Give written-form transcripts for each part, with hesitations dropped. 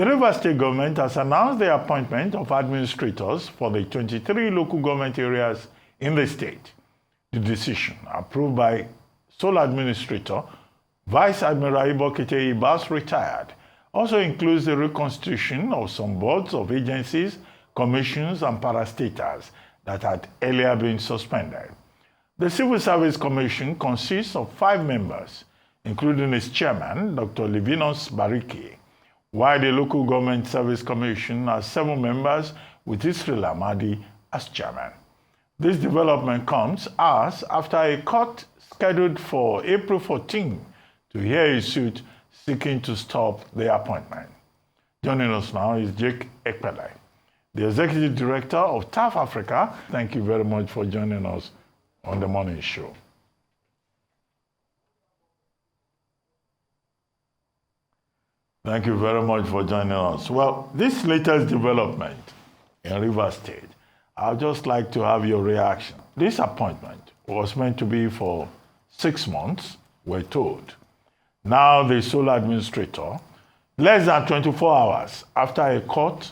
The Rivers State government has announced the appointment of administrators for the 23 local government areas in the state. The decision, approved by sole administrator Vice Admiral Ibokete Ibas, retired, also includes the reconstitution of some boards of agencies, commissions, and parastatals that had earlier been suspended. The Civil Service Commission consists of 5 members, including its chairman, Dr. Livinus Bariki, while the Local Government Service Commission has 7 members with Israel Ahmadi as chairman. This development comes as after a court scheduled for April 14 to hear a suit seeking to stop the appointment. Joining us now is Jake Epelle, the Executive Director of TAF Africa. Thank you very much for joining us on the morning show. Thank you very much for joining us. Well, this latest development in Rivers State, I'd just like to have your reaction. This appointment was meant to be for 6 months, we're told. Now the sole administrator, less than 24 hours after a court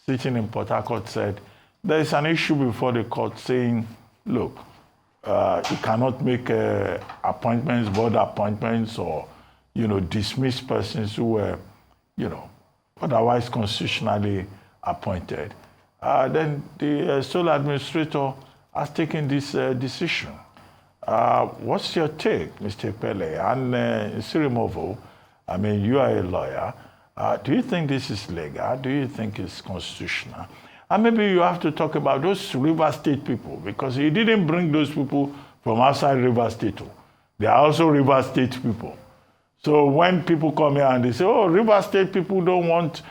sitting in Port Harcourt said, there is an issue before the court saying, look, you cannot make appointments, board appointments, or, dismiss persons who were, otherwise constitutionally appointed. Then the sole administrator has taken this decision. What's your take, Mr. Epelle? And Sirimovo, you are a lawyer. Do you think this is legal? Do you think it's constitutional? And maybe you have to talk about those River State people, because he didn't bring those people from outside River State. They are also River State people. So when people come here and they say, oh, River State people don't want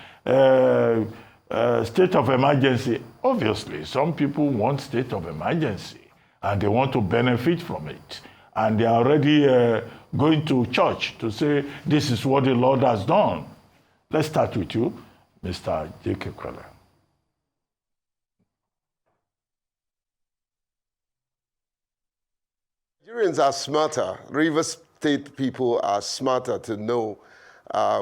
state of emergency, obviously, some people want state of emergency and they want to benefit from it. And they are already going to church to say, this is what the Lord has done. Let's start with you, Mr. J.K. Kwele. Nigerians are smarter. Rivers State people are smarter to know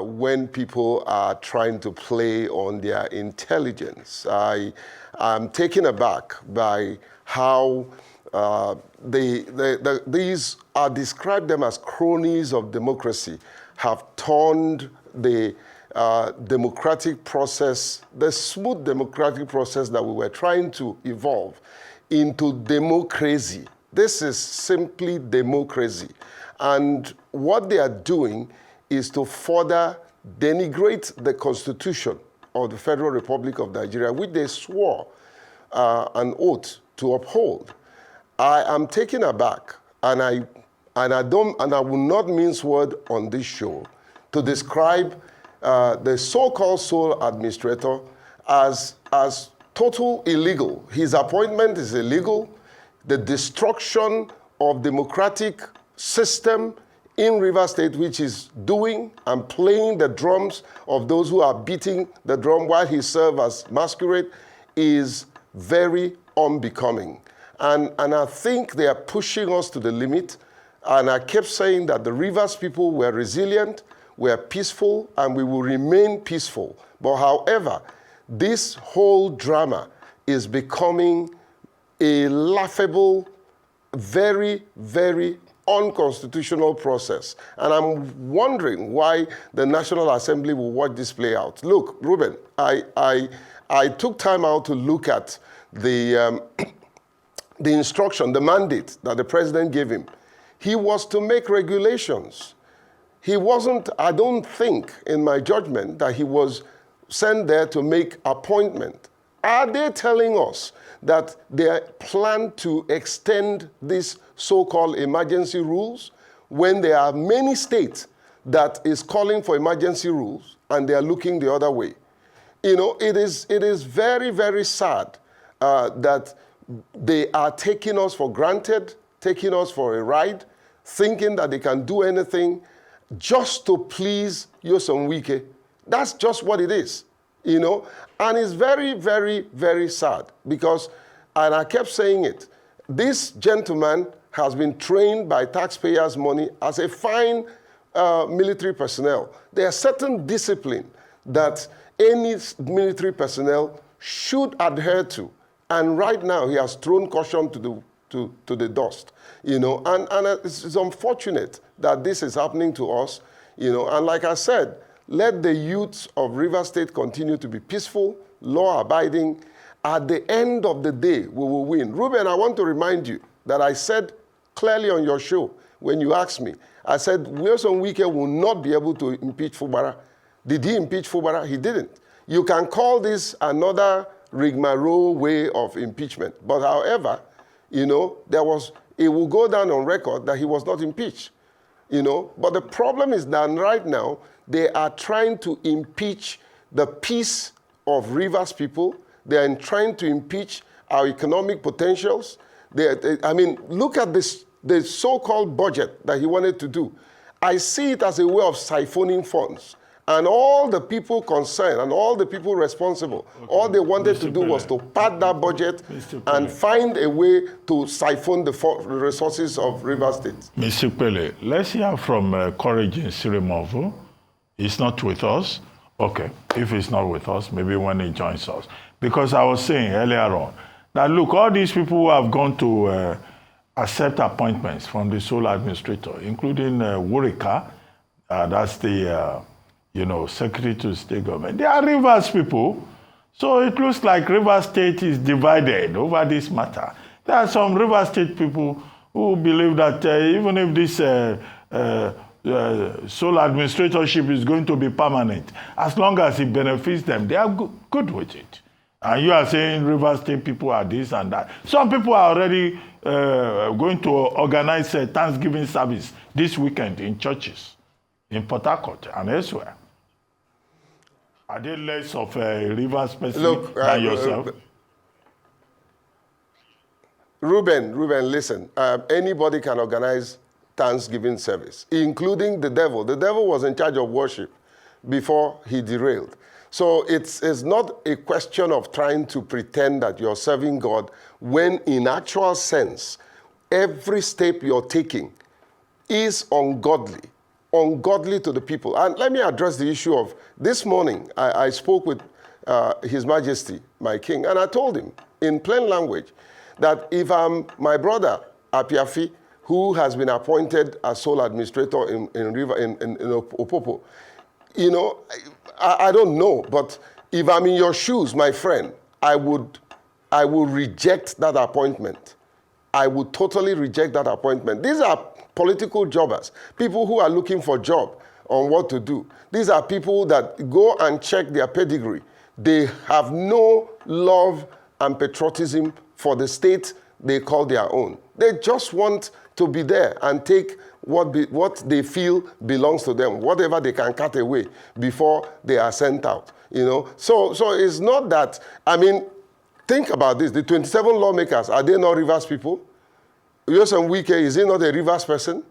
when people are trying to play on their intelligence. I am taken aback by how these are described them as cronies of democracy, have turned the democratic process, the smooth democratic process that we were trying to evolve, into democracy. This is simply democracy. And what they are doing is to further denigrate the Constitution of the Federal Republic of Nigeria, which they swore an oath to uphold. I am taken aback, and I will not mince word on this show to describe the so-called sole administrator as total illegal. His appointment is illegal. The destruction of democratic system in Rivers State, which is doing and playing the drums of those who are beating the drum while he serves as masquerade, is very unbecoming. And I think they are pushing us to the limit. And I kept saying that the Rivers people were resilient, were peaceful, and we will remain peaceful. But however, this whole drama is becoming a laughable, very, very unconstitutional process. And I'm wondering why the National Assembly will watch this play out. Look, Ruben, I took time out to look at the instruction, the mandate that the president gave him. He was to make regulations. He wasn't, I don't think, in my judgment, that he was sent there to make appointment. Are they telling us that they plan to extend these so-called emergency rules when there are many states that is calling for emergency rules and they are looking the other way? It is very, very sad that they are taking us for granted, taking us for a ride, thinking that they can do anything just to please Nyesom Wike. That's just what it is, And it's very, very, very sad because, and I kept saying it, this gentleman has been trained by taxpayers' money as a fine military personnel. There are certain discipline that any military personnel should adhere to. And right now, he has thrown caution to the dust, you know, and it's unfortunate that this is happening to us, you know, and like I said, let the youths of Rivers State continue to be peaceful, law-abiding. At the end of the day, we will win. Ruben, I want to remind you that I said clearly on your show, when you asked me, I said Wilson Wike will not be able to impeach Fubara. Did he impeach Fubara? He didn't. You can call this another rigmarole way of impeachment. But however, you know, it will go down on record that he was not impeached. You know, but the problem is that right now, they are trying to impeach the peace of Rivers people. They are trying to impeach our economic potentials. I mean, look at this, the so-called budget that he wanted to do. I see it as a way of siphoning funds. And all the people concerned and all the people responsible, all they wanted to do was to pad that budget and find a way to siphon the resources of Rivers State. Mr. Pele, let's hear from Courage in Sirimovu. He's not with us. Okay, if he's not with us, maybe when he joins us. Because I was saying earlier on that, look, all these people who have gone to accept appointments from the sole administrator, including Wurika, that's the Secretary to State Government. They are Rivers people. So it looks like Rivers State is divided over this matter. There are some Rivers State people who believe that even if this sole administratorship is going to be permanent, as long as it benefits them, they are good with it. And you are saying Rivers State people are this and that. Some people are already going to organize a Thanksgiving service this weekend in churches in Port Harcourt and elsewhere. Are they less of a Rivers person than yourself? Ruben, listen. Anybody can organize Thanksgiving service, including the devil. The devil was in charge of worship before he derailed. So it's not a question of trying to pretend that you're serving God when in actual sense, every step you're taking is ungodly to the people. And let me address the issue of this morning. I spoke with His Majesty, my king, and I told him in plain language that if my brother Apiafi, who has been appointed as sole administrator in Opopo, you know, I don't know, but if I'm in your shoes, my friend, I would reject that appointment. I would totally reject that appointment. These are political jobbers, people who are looking for job on what to do. These are people that go and check their pedigree. They have no love and patriotism for the state they call their own. They just want to be there and take what they feel belongs to them, whatever they can cut away before they are sent out. You know, so it's not that. I mean, think about this: the 27 lawmakers, are they not Rivers people? Wilson Wike, is he not a Rivers person?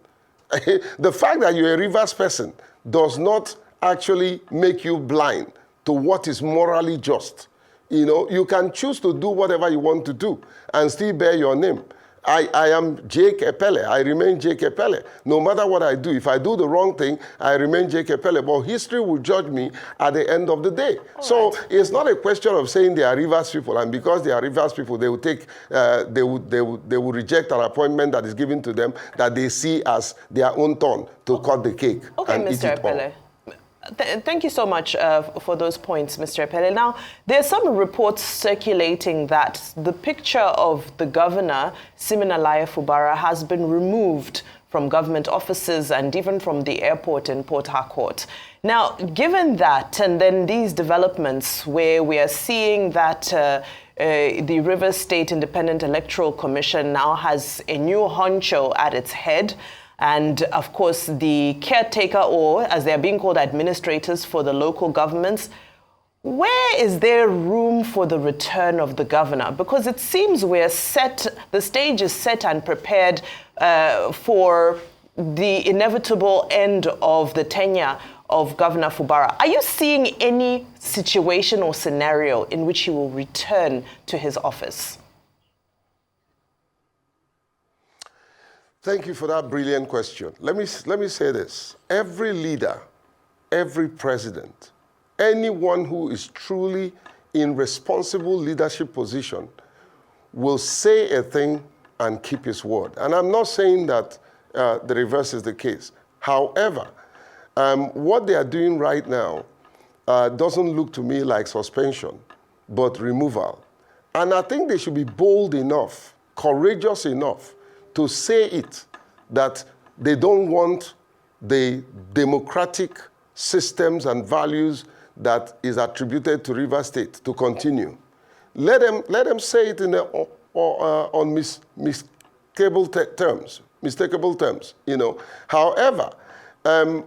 The fact that you're a Rivers person does not actually make you blind to what is morally just. You know, you can choose to do whatever you want to do and still bear your name. I am Jake Epelle. I remain Jake Epelle. No matter what I do, if I do the wrong thing, I remain Jake Epelle. But history will judge me at the end of the day. So it's not a question of saying they are Rivers people, and because they are Rivers people, they will take, they will reject an appointment that is given to them that they see as their own turn to cut the cake. Okay, and Mr. eat it all. Epelle. Thank you so much for those points, Mr. Epelle. Now, there are some reports circulating that the picture of the governor, Siminalayi Fubara, has been removed from government offices and even from the airport in Port Harcourt. Now, given that, and then these developments where we are seeing that the Rivers State Independent Electoral Commission now has a new honcho at its head, and of course, the caretaker, or as they're being called, administrators for the local governments, where is there room for the return of the governor? Because it seems we're set, the stage is set and prepared for the inevitable end of the tenure of Governor Fubara. Are you seeing any situation or scenario in which he will return to his office? Thank you for that brilliant question. Let me say this. Every leader, every president anyone who is truly in responsible leadership position will say a thing and keep his word. And I'm not saying that the reverse is the case. However, what they are doing right now doesn't look to me like suspension, but removal. And I think they should be bold enough, courageous enough to say it, that they don't want the democratic systems and values that is attributed to Rivers State to continue. Let them say it in unmistakable terms, you know. However,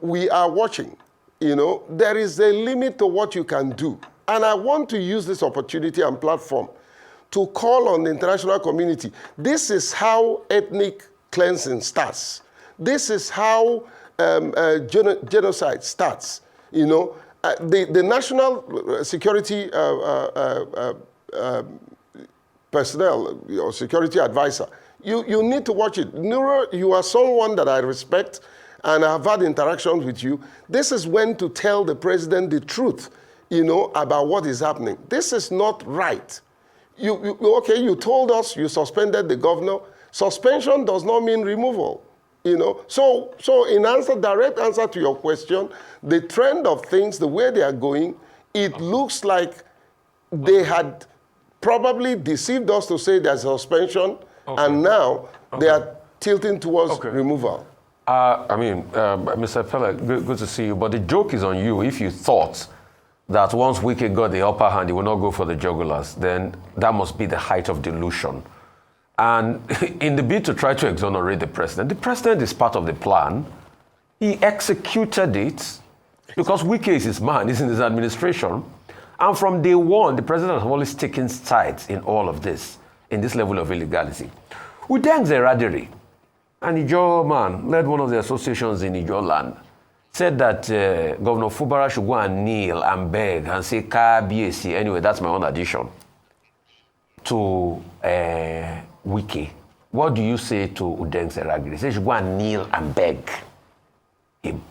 we are watching, you know. There is a limit to what you can do. And I want to use this opportunity and platform to call on the international community. This is how ethnic cleansing starts. This is how genocide starts, you know. The national security personnel or security advisor, you need to watch it. Nura, you are someone that I respect and I've had interactions with you. This is when to tell the president the truth, you know, about what is happening. This is not right. Okay, you told us you suspended the governor. Suspension does not mean removal, you know. So in direct answer to your question, the trend of things, the way they are going, it looks like they had probably deceived us to say there's a suspension, and now they are tilting towards removal. Mr. Epelle, good to see you, but the joke is on you. If you thought that once Wike got the upper hand, he will not go for the jugglers, then that must be the height of delusion. And in the bid to try to exonerate the president is part of the plan. He executed it because Wike is his man, he's in his administration. And from day one, the president has always taken sides in all of this, in this level of illegality. Udeng Zeradiri, an Ijaw man, led one of the associations in Ijaw land, said that Governor Fubara should go and kneel and beg and say, Kabiyesi. Anyway, that's my own addition to Wike. What do you say to Udeng Zeradiri? He said he should go and kneel and beg him.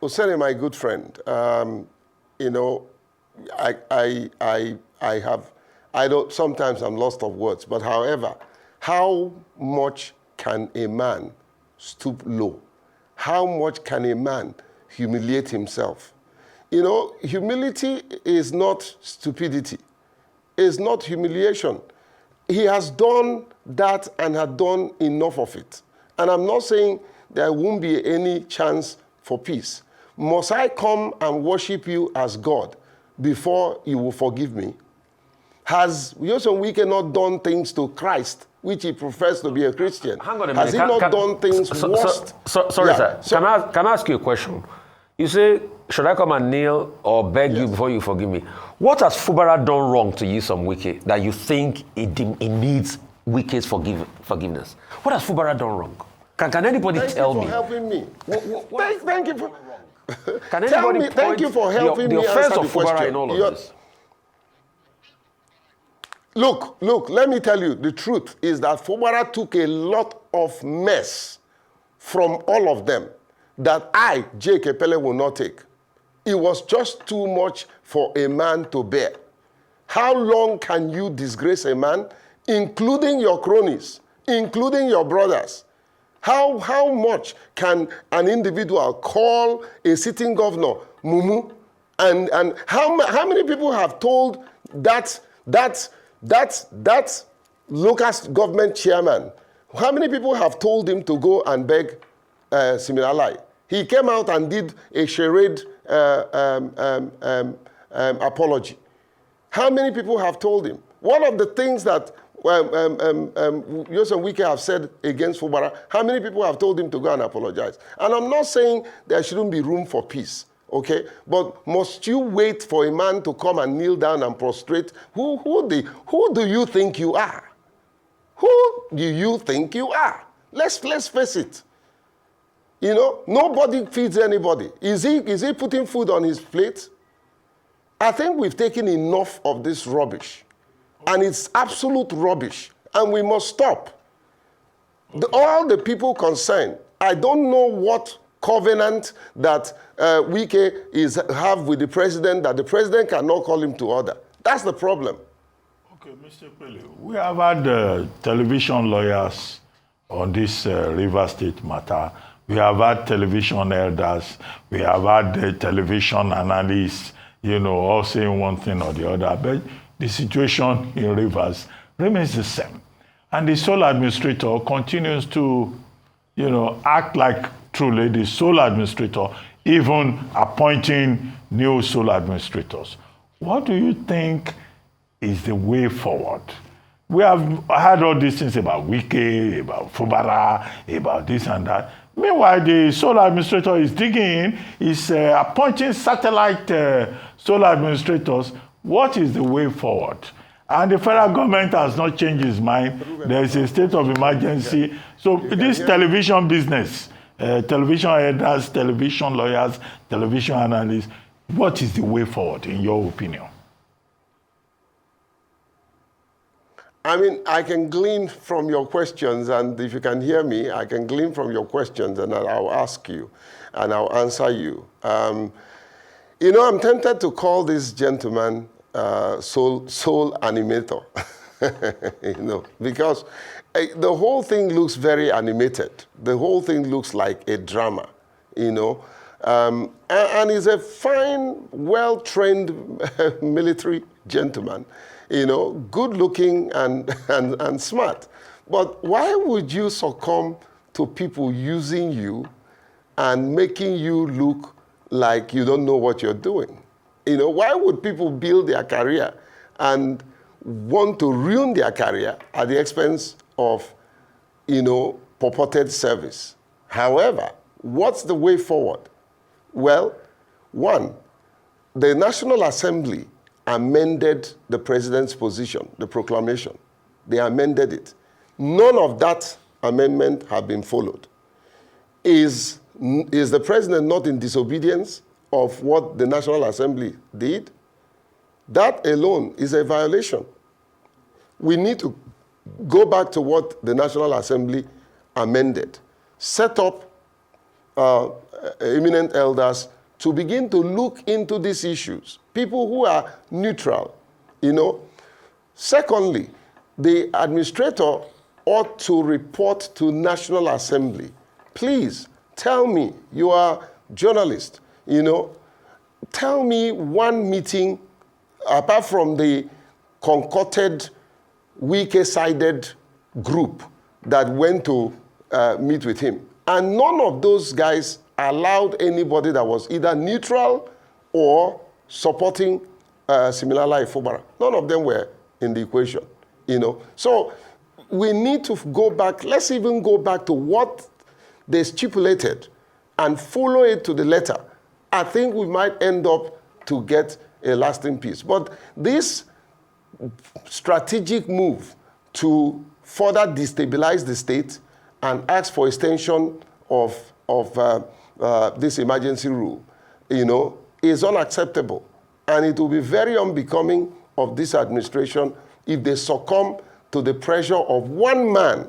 Useni, my good friend, you know, sometimes I'm lost of words, but however, how much can a man stoop low? How much can a man humiliate himself? You know, humility is not stupidity. It's not humiliation. He has done that and had done enough of it. And I'm not saying there won't be any chance for peace. Must I come and worship you as God before you will forgive me? Has Yoson Wike not done things to Christ, which he professed to be a Christian? Hang on a minute. Has he not done things worse? Sorry, sir. Can I ask you a question? You say, should I come and kneel or beg you before you forgive me? What has Fubara done wrong to Yoson Wike that you think it needs Wike's forgiveness? What has Fubara done wrong? Can anybody tell me? Thank you for helping me. Thank you for... Can anybody thank you for helping me the offense answer of the question. Fubara in all of this? Look, let me tell you, the truth is that Fubara took a lot of mess from all of them that I, Jake Epelle, will not take. It was just too much for a man to bear. How long can you disgrace a man, including your cronies, including your brothers? How much can an individual call a sitting governor Mumu? And how many people have told that local government chairman, how many people have told him to go and beg Siminalai? He came out and did a charade apology. How many people have told him? One of the things that Yoson Wike have said against Fubara, how many people have told him to go and apologize? And I'm not saying there shouldn't be room for peace, okay? But must you wait for a man to come and kneel down and prostrate? Who do you think you are? Who do you think you are? Let's face it. You know, nobody feeds anybody. Is he putting food on his plate? I think we've taken enough of this rubbish. And it's absolute rubbish. And we must stop. All the people concerned, I don't know what covenant that Wike have with the president that the president cannot call him to order. That's the problem. Okay, Mr. Epelle, we have had television lawyers on this River State matter. We have had television elders. We have had television analysts, all saying one thing or the other. But the situation in Rivers remains the same. And the sole administrator continues to, act like truly the sole administrator, even appointing new sole administrators. What do you think is the way forward? We have heard all these things about Wike, about Fubara, about this and that. Meanwhile, the sole administrator is digging in, is appointing satellite sole administrators. What is the way forward? And the federal government has not changed its mind. There is a state of emergency. So this television business, television editors, television lawyers, television analysts, what is the way forward, in your opinion? I mean, I can glean from your questions, and if you can hear me, I can glean from your questions, and I'll ask you, and I'll answer you. I'm tempted to call this gentleman soul animator, because the whole thing looks very animated. The whole thing looks like a drama, and he's a fine, well-trained military gentleman, good looking and smart. But why would you succumb to people using you and making you look like you don't know what you're doing? Why would people build their career and want to ruin their career at the expense of, purported service? However, what's the way forward? Well, one, the National Assembly amended the president's position, the proclamation. They amended it. None of that amendment have been followed. Is the president not in disobedience of what the National Assembly did? That alone is a violation. We need to go back to what the National Assembly amended. Set up eminent elders to begin to look into these issues. People who are neutral, Secondly, the administrator ought to report to National Assembly. Please, tell me, you are journalist, tell me one meeting, apart from the concocted, Wike-sided group that went to meet with him. And none of those guys allowed anybody that was either neutral or supporting Siminalayi Fubara. None of them were in the equation, So we need to go back. Let's even go back to what they stipulated and follow it to the letter. I think we might end up to get a lasting peace. But this strategic move to further destabilize the state and ask for extension of this emergency rule, is unacceptable. And it will be very unbecoming of this administration if they succumb to the pressure of one man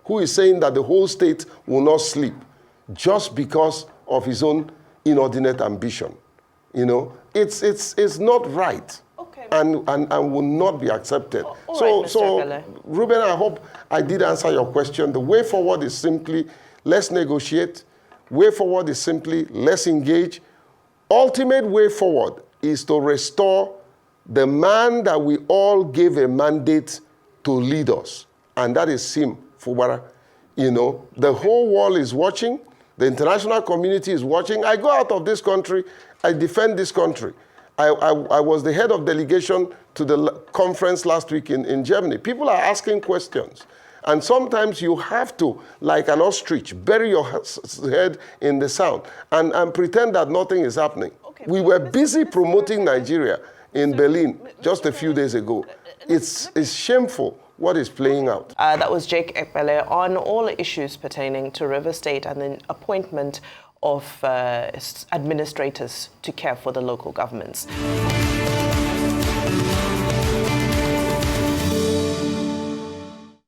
who is saying that the whole state will not sleep just because of his own inordinate ambition. It's not right. Okay. And will not be accepted. So Ruben, I hope I did answer your question. The way forward is simply, let's negotiate. Way forward is simply, let's engage. Ultimate way forward is to restore the man that we all gave a mandate to lead us, and that is Sim Fubara. The whole world is watching. The international community is watching. I go out of this country. I defend this country. I was the head of delegation to the conference last week in Germany. People are asking questions. And sometimes you have to, like an ostrich, bury your head in the sand and pretend that nothing is happening. Okay, we were busy promoting Nigeria in Berlin just a few days ago. It's shameful what is playing out. That was Jake Epelle on all issues pertaining to River State and the appointment of administrators to care for the local governments.